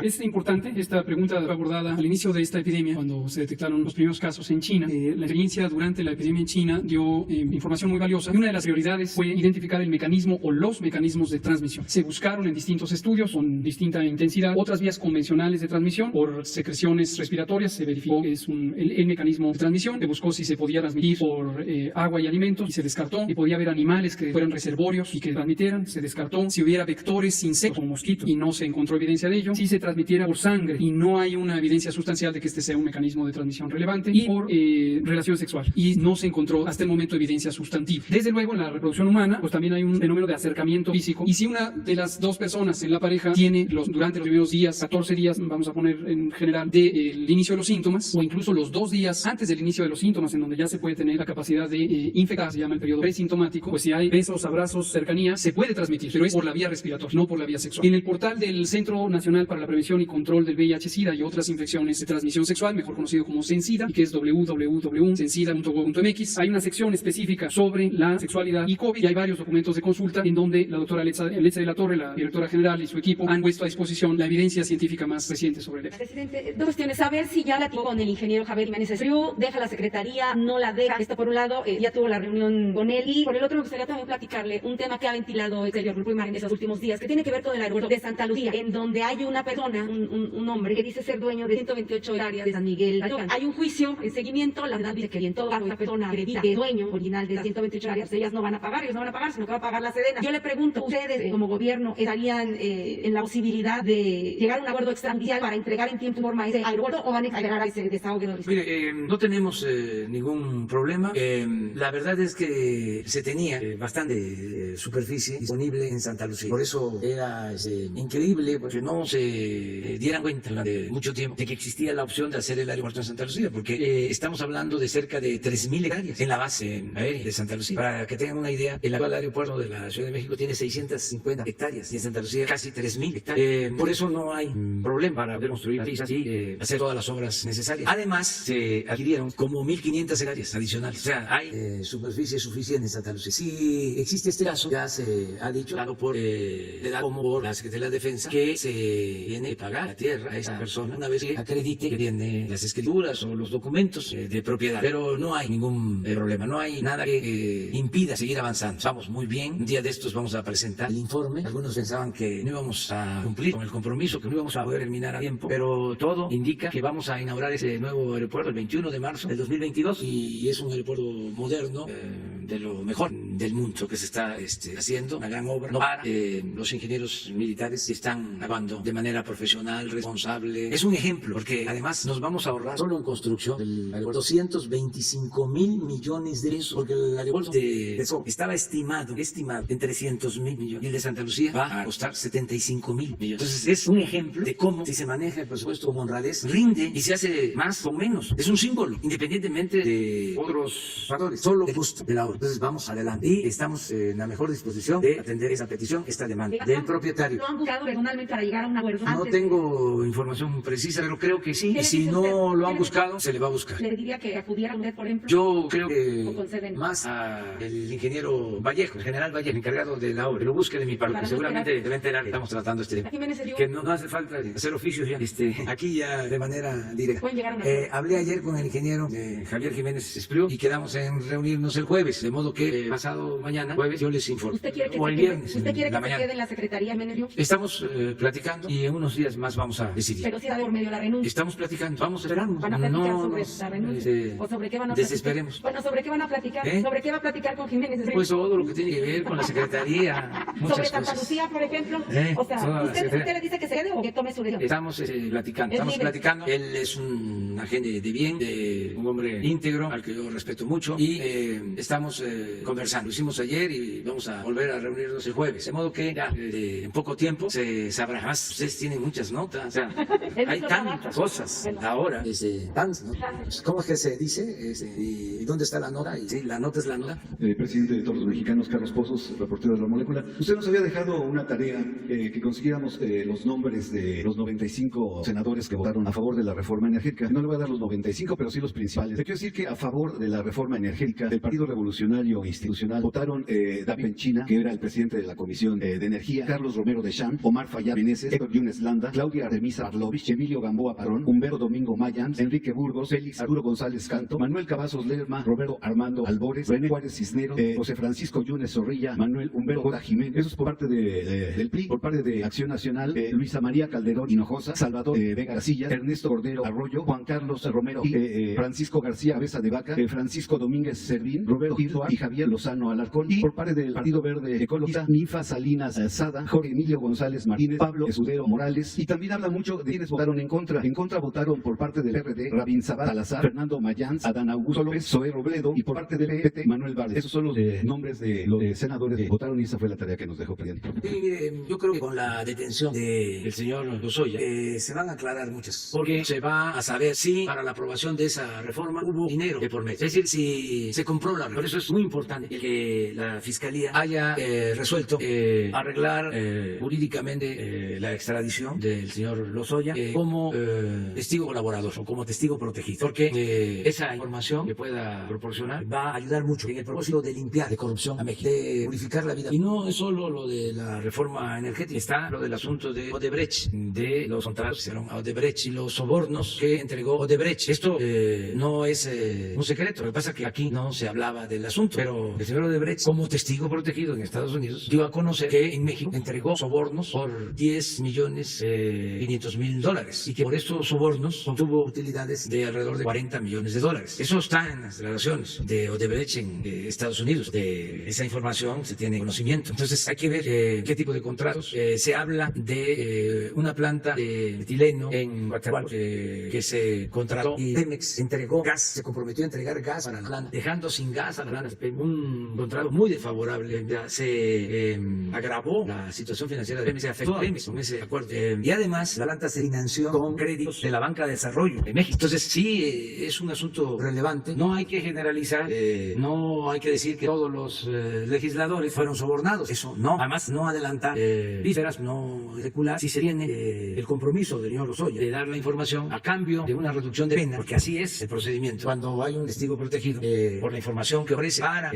Es importante. Esta pregunta fue abordada al inicio de esta epidemia, cuando se detectaron los primeros casos en China. La experiencia durante la epidemia en China dio información muy valiosa. Y una de las prioridades fue identificar el mecanismo o los mecanismos de transmisión. Se buscaron en distintos estudios con distinta intensidad otras vías convencionales de transmisión. Por secreciones respiratorias se verificó que es el mecanismo de transmisión. Se buscó si se podía transmitir por agua y alimentos y se descartó. Y podía haber animales que fueran reservorios y que transmitieran. Se descartó. Si hubiera vectores insectos como mosquitos y no se encontró evidencia de ello. Si se transmitiera por sangre y no hay una evidencia sustancial de que este sea un mecanismo de transmisión relevante. Y por relación sexual. Y no se encontró hasta el momento evidencia sustantiva. Desde luego en la reproducción humana pues también hay un fenómeno de acercamiento físico. Y si una de las dos personas en la pareja tiene durante los primeros días, 14 días, vamos a poner en general, del inicio de los síntomas, o incluso los 2 días antes del inicio de los síntomas, en donde ya se puede tener la capacidad de infectar, se llama el periodo presintomático, pues si hay besos, abrazos, cercanía, se puede transmitir, pero es por la vía respiratoria, no por la vía sexual. En el portal del Centro Nacional para la Prevención y Control del VIH-Sida y otras infecciones de transmisión sexual, mejor conocido como CENSIDA, y que es www.censida.gov.mx, hay una sección específica sobre la sexualidad y COVID, y hay varios documentos de consulta en donde la doctora Letza de la Torre, la directora general, y su equipo han puesto a disposición la evidencia científica más reciente sobre el tema. Presidente, 2 cuestiones. Saber si ya la tuvo con el ingeniero Javier Jiménez Espriu, deja la secretaría, no la deja. Esto por un lado, ya tuvo la reunión con él. Y por el otro, me gustaría también platicarle un tema que ha ventilado el Grupo Imagen en estos últimos días, que tiene que ver con el aeropuerto de Santa Lucía, en donde hay una persona, un hombre, que dice ser dueño de 128 hectáreas de San Miguel. Hay un juicio en seguimiento, la verdad dice que en todo caso, esta persona acredita que es dueño original de las 128 hectáreas, ellas no van a pagar, ellos no van a pagar, sino que va a pagar la Sedena. Yo le pregunto, ¿ustedes como gobierno estarían en la posibilidad de llegar a un acuerdo extrajudicial para entregar en tiempo y forma ese aeropuerto, o van a esperar a ese desahogo? Mire, no tenemos ningún problema. La verdad es que se tenía bastante superficie disponible en Santa Lucía. Por eso era increíble porque no se dieran cuenta durante mucho tiempo de que existía la opción de hacer el aeropuerto en Santa Lucía, porque estamos hablando de cerca de 3.000 hectáreas en la base aérea de Santa Lucía. Para que tengan una idea, el actual aeropuerto de la Ciudad de México tiene 650 hectáreas y en Santa Lucía casi 3.000 hectáreas. Por eso no hay problema para poder construir las pistas y hacer todas las obras necesarias. Además, se adquirieron como 1.500 hectáreas adicionales. O sea, hay superficie suficiente en Santa Lucía. Si existe este caso, ya se ha dicho, dado por como por la Secretaría de Defensa, que se tiene que pagar la tierra a esa persona una vez que acredite que tiene las escrituras o los documentos de propiedad. Pero no hay ningún problema, no hay nada que impida seguir avanzando. Vamos muy bien. Un día de estos vamos a presentar el informe. Algunos pensaban que no íbamos a cumplir con el compromiso, que no íbamos a poder terminar a tiempo, pero todo indica que vamos a inaugurar ese nuevo aeropuerto el 21 de marzo del 2022 y es un aeropuerto moderno, de lo mejor. del mundo que se está haciendo, una gran obra. No para. Los ingenieros militares están actuando de manera profesional, responsable. Es un ejemplo, porque además nos vamos a ahorrar solo en construcción del aeropuerto 225,000 millones de pesos, porque el aeropuerto de Texcoco estaba estimado en 300,000 millones, y el de Santa Lucía va a costar 75,000 millones. Entonces es un ejemplo de cómo, si se maneja el presupuesto con honradez, rinde y se hace más con menos. Es un símbolo, independientemente de otros factores, solo el gusto de la obra. Entonces vamos adelante y estamos en la mejor disposición de atender esa petición, esta demanda del propietario. ¿Lo han buscado personalmente para llegar a un acuerdo? No tengo información precisa, pero creo que sí. Y si no lo han buscado, se le va a buscar. ¿Le diría que acudiera usted, por ejemplo? Yo creo que más al ingeniero Vallejo, el general Vallejo, encargado de la obra, que lo busque de mi parte. Seguramente debe enterar que estamos tratando este tema. Que no hace falta hacer oficios ya. Aquí ya de manera directa. Pueden llegar a una hablé ayer con el ingeniero Javier Jiménez Espriu y quedamos en reunirnos el jueves, de modo que pasado mañana, jueves, yo les informo. ¿Usted quiere que o el viernes, ¿usted quiere en la que se mañana. quede en la Secretaría Jiménez? Estamos platicando y en unos días más vamos a decidir. Pero si da por medio la renuncia. Estamos platicando, vamos a esperarnos. ¿Van a platicar No sobre nos, la renuncia? ¿O sobre qué van a platicar? desesperemos. Bueno, ¿sobre qué van a platicar? ¿Eh? ¿Sobre qué va a platicar con Jiménez? Pues todo lo que tiene que ver con la Secretaría, muchas ¿Sobre Santa cosas. Lucía, por ejemplo? O sea, Toda la ¿usted Secretaría. le dice que se quede o que tome su decisión? Estamos platicando, Él es un agente de bien, un hombre íntegro, al que yo respeto mucho, y estamos conversando. Lo hicimos ayer y vamos a volver a reunirnos el jueves. De modo que ya en poco tiempo se sabrá más. Ustedes tienen muchas notas, o sea, hay tantas cosas ahora. Tantas, ¿no? ¿Cómo es que se dice? ¿Y dónde está la nota? Y, sí, la nota es la nota. Presidente de todos los mexicanos, Carlos Pozos, reportero de La Molécula. Usted nos había dejado una tarea, que consiguiéramos los nombres de los 95 senadores que votaron a favor de la reforma energética. No le voy a dar los 95, pero sí los principales. Le quiero decir que a favor de la reforma energética del Partido Revolucionario Institucional votaron David Benchina, que era el presidente de la Comisión de Energía, Carlos Romero de Champ, Omar Fayad Meneses, Héctor Yunes Landa, Claudia Artemisa Arlovich, Emilio Gamboa Parrón, Humberto Domingo Mayans, Enrique Burgos, Félix Arturo González Canto, Manuel Cavazos Lerma, Roberto Armando Albores, René Juárez Cisnero, José Francisco Yunes Zorrilla, Manuel Humberto Jora Jiménez. Eso es por parte del PRI. Por parte de Acción Nacional, Luisa María Calderón Hinojosa, Salvador Vega García, Ernesto Cordero Arroyo, Juan Carlos Romero y Francisco García Besa de Vaca, Francisco Domínguez Servín, Roberto Girdoa y Javier Lozano Alarcón. Y por parte del Partido Verde Ecologista, Nifa Salinas Sada, Jorge Emilio González Martínez, Pablo Esudero Morales. Y también habla mucho de quienes votaron en contra. En contra votaron por parte del PRD, Rabín Sabat Salazar, Fernando Mayans, Adán Augusto López, Zoé Robledo, y por parte del PT, Manuel Valdés. Esos son los nombres de los senadores que votaron y esa fue la tarea que nos dejó, presidente. Yo creo que con la detención del señor Lozoya se van a aclarar muchas, porque se va a saber si para la aprobación de esa reforma hubo dinero de por medio, es decir, si se compró la reforma. Por eso es muy importante que la Fiscalía haya resuelto arreglar jurídicamente la extradición del señor Lozoya como testigo colaborador o como testigo protegido, porque esa información que pueda proporcionar va a ayudar mucho en el propósito de limpiar de corrupción a México, de purificar la vida. Y no es solo lo de la reforma energética, está lo del asunto de Odebrecht, de los contratos que hicieron a Odebrecht y los sobornos que entregó Odebrecht. Esto no es un secreto. Lo que pasa es que aquí no se hablaba del asunto, pero el señor Odebrecht, como testigo protegido en Estados Unidos, dio a conocer que en México entregó sobornos por $10,500,000 y que por estos sobornos obtuvo utilidades de alrededor de $40 millones. Eso está en las declaraciones de Odebrecht en Estados Unidos. De esa información se tiene conocimiento. Entonces hay que ver qué tipo de contratos. Se habla de una planta de etileno en Guatemala que se contrató y Pemex entregó gas, se comprometió a entregar gas para la planta, dejando sin gas a la planta. Un contrato muy desfavorable. Ya se agravó la situación financiera de Pemex, se afectó a Pemex con ese acuerdo. Y además la planta se financió con créditos de la Banca de Desarrollo de México. Entonces sí es un asunto relevante. No hay que generalizar, no hay que decir que todos los legisladores fueron sobornados. Eso no. Además, no adelantar vísperas, no especular si se tiene el compromiso del señor Lozoya de dar la información a cambio de una reducción de pena, porque así es el procedimiento. Cuando hay un testigo protegido por la información que ofrece para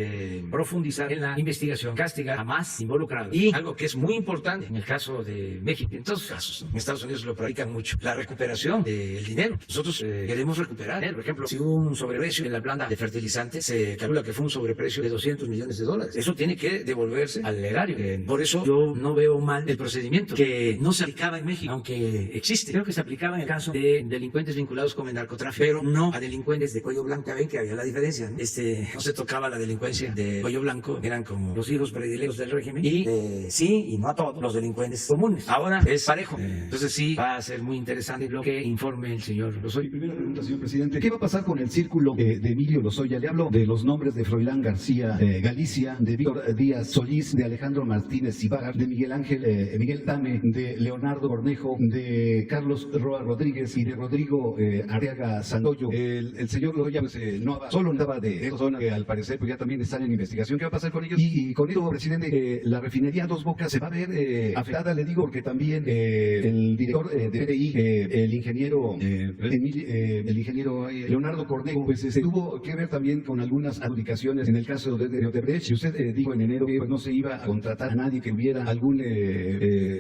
profundizar en la investigación, castigar a más involucrados. Y algo que es muy importante en el caso de México, en todos los casos, en Estados Unidos lo practican mucho, la recuperación del dinero. Nosotros queremos recuperar. Por ejemplo, si hubo un sobreprecio en la planta de fertilizantes, se calcula que fue un sobreprecio de $200 millones. Eso tiene que devolverse al erario. Por eso yo no veo mal el procedimiento, que no se aplicaba en México, aunque existe. Creo que se aplicaba en el caso de delincuentes vinculados con el narcotráfico, pero no a delincuentes de cuello blanco. Ven que había la diferencia, ¿no? No se tocaba la delincuencia de cuello blanco eran como los hijos predilectos del régimen y sí, y no a todos los delincuentes comunes. Ahora es parejo. Entonces sí, va a ser muy interesante lo que informe el señor Lozoya. Primera pregunta, señor presidente. ¿Qué va a pasar con el círculo de Emilio Lozoya? Le hablo de los nombres de Froilán García Galicia, de Víctor Díaz Solís, de Alejandro Martínez Ibarra, de Miguel Dame, de Leonardo Cornejo, de Carlos Roa Rodríguez y de Rodrigo Arriaga Sandoyo. El señor Lozoya pues, solo andaba de esos que al parecer pues, ya también están en investigación. ¿Qué va a pasar con ellos? Y con esto, presidente, la refinería Dos Bocas se va a ver afectada, le digo, porque también el director de PDI, el ingeniero Leonardo Cornejo, pues tuvo que ver también con algunas adjudicaciones en el caso de Odebrecht. Y usted dijo en enero que pues, no se iba a contratar a nadie que hubiera alguna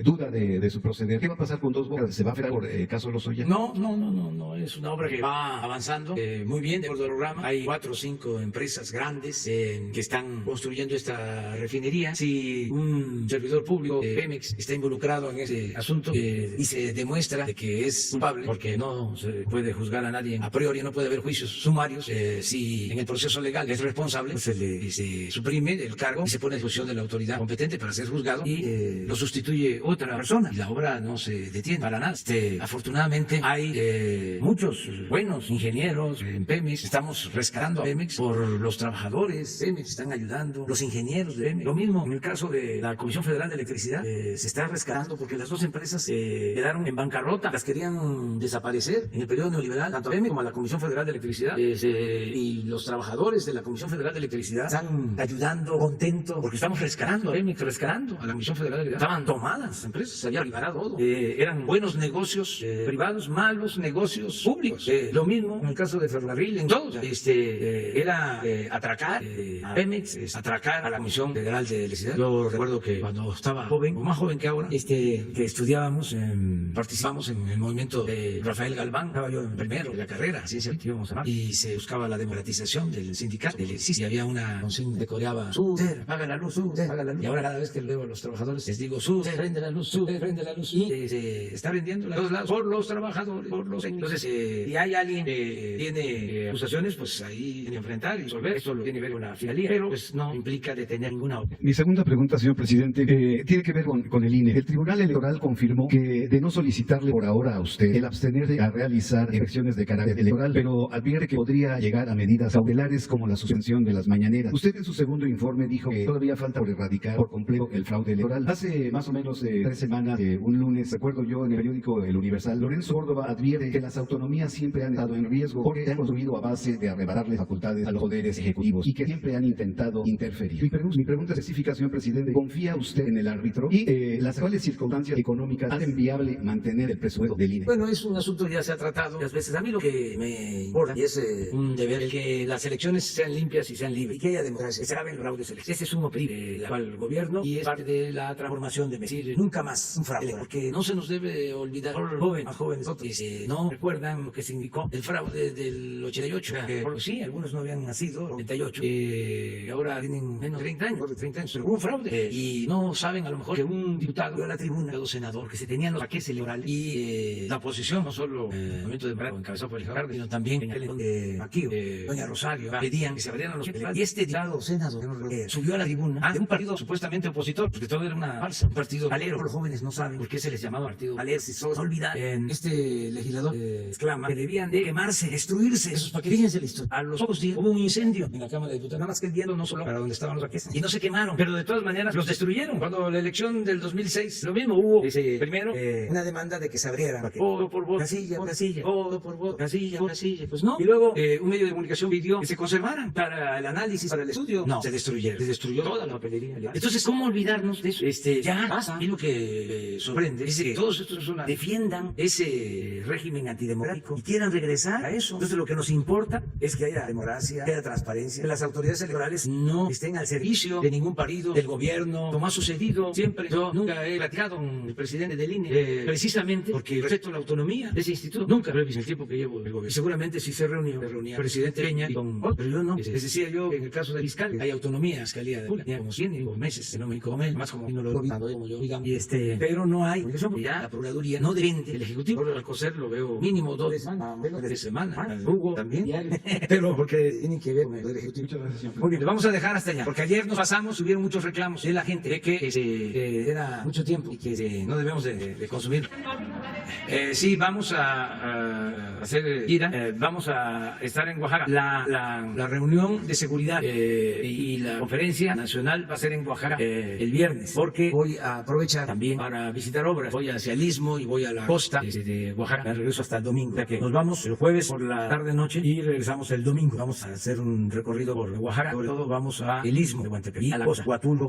duda de su proceder. ¿Qué va a pasar con Dos Bocas? ¿Se va a afectar por caso Lozoya? No, es una obra que va avanzando muy bien de acuerdo al programa. Hay 4 o 5 empresas grandes que están construyendo esta refinería. Si un servidor público de Pemex está involucrado en ese asunto y se demuestra de que es culpable, porque no se puede juzgar a nadie a priori, no puede haber juicios sumarios, si en el proceso legal es responsable, pues se suprime el cargo y se pone a disposición de la autoridad competente para ser juzgado y lo sustituye otra persona y la obra no se detiene para nada. Afortunadamente hay muchos buenos ingenieros en Pemex. Estamos rescatando a Pemex por los trabajadores. Pemex están ayudando, los ingenieros de Pemex. Lo mismo en el caso de la Comisión Federal de Electricidad. Se está rescatando porque las dos empresas quedaron en bancarrota. Las querían desaparecer en el periodo neoliberal, tanto a Pemex como a la Comisión Federal de Electricidad. Y los trabajadores de la Comisión Federal de Electricidad están ayudando, contentos, porque estamos rescatando a Pemex, rescatando a la Comisión Federal de Electricidad. Estaban tomadas las empresas, se había liberado todo. Eran buenos negocios privados, malos negocios públicos. Lo mismo en el caso de Ferrocarril, en todos. Era atracar a Pemex, atracar a la Comisión Federal de Electricidad. Yo recuerdo que cuando estaba joven, o más joven que ahora, que estudiábamos, participamos en el movimiento de Rafael Galván. Estaba yo en primero de la carrera, ciencia política, íbamos a hablar, y se buscaba la democratización del sindicato, del ejercicio, y había una consigna que coreaba: Suter, apaga la luz, Suter, apaga la luz. Y ahora cada vez que leo a los trabajadores les digo: Suter, prende la luz, Suter, prende la luz. Y se está vendiendo a los lados por los trabajadores, por los técnicos. Entonces, si hay alguien que tiene acusaciones, pues ahí tiene que enfrentar y resolver. Esto lo tiene que ver con la fiscalía, pero pues no implica detener ninguna obra. Mi segunda pregunta, señor presidente, tiene que ver con el INE. El Tribunal Electoral confirmó que de no solicitarle por ahora a usted el abstenerse a realizar elecciones de carácter electoral, pero advierte que podría llegar a medidas cautelares como la suspensión de las mañaneras. Usted en su segundo informe dijo que todavía falta por erradicar por completo el fraude electoral. Hace más o menos 3 semanas, un lunes, recuerdo yo, en el periódico El Universal, Lorenzo Córdoba advierte que las autonomías siempre han estado en riesgo porque se han construido a base de arrebatarle facultades a los poderes ejecutivos y que siempre han intentado interferir. Mi pregunta específica, señor presidente: ¿confía usted en el árbitro? Y las actuales circunstancias económicas hacen viable mantener el presupuesto del INE. Bueno, es un asunto que ya se ha tratado varias veces. A mí lo que me importa, y es un deber, el que las elecciones sean limpias y sean libres, y que haya democracia, que se acaben los fraudes electorales. Ese es un objetivo del actual gobierno y es parte de la transformación de decir nunca más un fraude, porque no se nos debe olvidar. Los más jóvenes nosotros, no recuerdan lo que significó el fraude del 88, porque sí, algunos no habían nacido en el 88, ahora tienen menos de 30 años, 30 años, pero hubo un fraude, y no saben a lo mejor que un diputado dio a la tribuna, un senador, que se tenían los paquetes electorales, y la oposición, no solo el movimiento de Morado, encabezado por el Gerardo, sino también en el aquí, doña Rosario, pedían que se abrieran los paquetes, y este diputado, senador, subió a la tribuna de un partido supuestamente opositor, porque todo era una farsa, un partido alero. Los jóvenes no saben por qué se les llamaba partido alero, si solo olvidar, este legislador exclama que debían de quemarse, destruirse esos paquetes. Fíjense la historia. A los pocos días hubo un incendio en la Cámara de Diputados, nada más que el viento no solo para donde estaban los paquetes, y no se quemaron, pero de todas maneras los destruyeron. Cuando la elección del 2006, lo mismo hubo, primero, una demanda de que se abrieran paquetes, voto por voto, casilla por casilla, voto por voto, casilla por casilla, pues no. Y luego un medio de comunicación pidió que se conservaran para el análisis, para el estudio. No, se destruyeron, se destruyó toda la papelería. Entonces, ¿cómo olvidarnos de eso? Ya pasa. Y lo que sorprende es que todos estos personas defiendan ese régimen antidemocrático y quieran regresar a eso. Entonces, lo que nos importa es que haya democracia, que haya transparencia, que las autoridades electorales no estén al servicio de ningún partido, del gobierno, como ha sucedido siempre. Yo nunca he platicado con el presidente del INE, precisamente porque respeto la autonomía de ese instituto. Nunca lo he visto en el tiempo que llevo el gobierno. Seguramente sí se reunía el presidente Peña y con otros, pero yo no. Les decía yo, en el caso del fiscal, hay autonomía, fiscalía de Pula, tenía como 100 meses, que no me con él, más como no lo vi, como yo, digamos, pero no hay, porque ya la Procuraduría no depende del Ejecutivo. Por el Alcocer lo veo mínimo 2 veces, menos de semana, al Hugo también, pero porque tienen que ver con el Ejecutivo. Muchas gracias, señor. Muy bien. bien. Lo vamos a dejar hasta allá, porque ayer nos pasamos, hubieron muchos reclamos de la gente de que era mucho tiempo y que no debemos de consumir. Sí, vamos a hacer gira, vamos a estar en Oaxaca. La reunión de seguridad y la conferencia nacional va a ser en Oaxaca el viernes, porque voy a aprovechar también para visitar obras. Voy hacia el Istmo y voy a la costa de Oaxaca. Me regreso hasta el domingo. O sea que nos vamos el jueves por la tarde-noche y regresamos el domingo. Vamos a hacer un recorrido por Oaxaca. Sobre todo vamos a el Istmo de Huantepec y a la costa, Huatulco.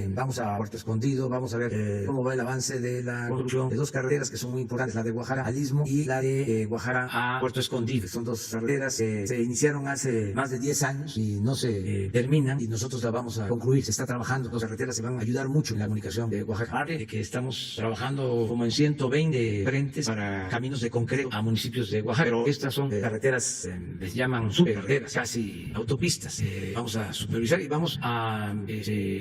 Vamos a Puerto Escondido. Vamos a ver cómo va el avance de la construcción de dos carreteras que son muy importantes, la de Oaxaca al Istmo y la de Oaxaca a Puerto Escondido. Son dos carreteras que se iniciaron hace más de 10 años y no se terminan, y nosotros las vamos a concluir. Se está trabajando, dos carreteras se van a ayudar mucho en la comunicación de Oaxaca. Aparte de que estamos trabajando como en 120 frentes para caminos de concreto a municipios de Oaxaca, pero estas son carreteras, les llaman supercarreteras, casi autopistas. Vamos a supervisar y vamos a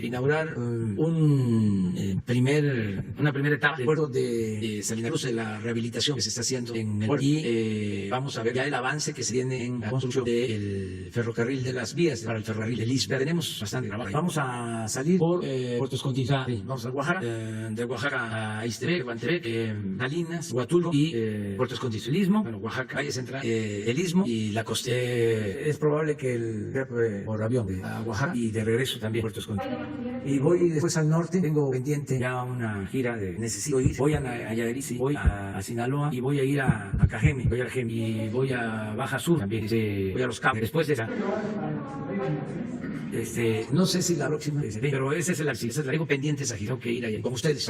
inaugurar una primera etapa del puerto de Salina Cruz, de la rehabilitación que se está haciendo en el puerto, y vamos a ver ya el avance que se tiene en la construcción del ferrocarril, de las vías para el ferrocarril del Istmo. Tenemos bastante trabajo. Vamos a salir por Puerto Escondido. Sí, vamos a Oaxaca, de Oaxaca a Ixtepec, Huantepec, Salinas, Huatulco y Puerto Escondido. El Istmo, bueno, Oaxaca, Valle Central, el Istmo y la costa. Es probable que por avión a Oaxaca y de regreso también Puerto Escondido. Y voy después al norte, tengo pendiente ya una gira necesito ir. Voy a Nayarit, voy a Sinaloa y voy a ir a Cajeme, voy a Cajeme y voy a Baja Sur también, voy a Los Cabos. Después de esa, no sé si la próxima, pero ese es el acceso. Tengo pendiente esa gira, tengo que ir allá con ustedes.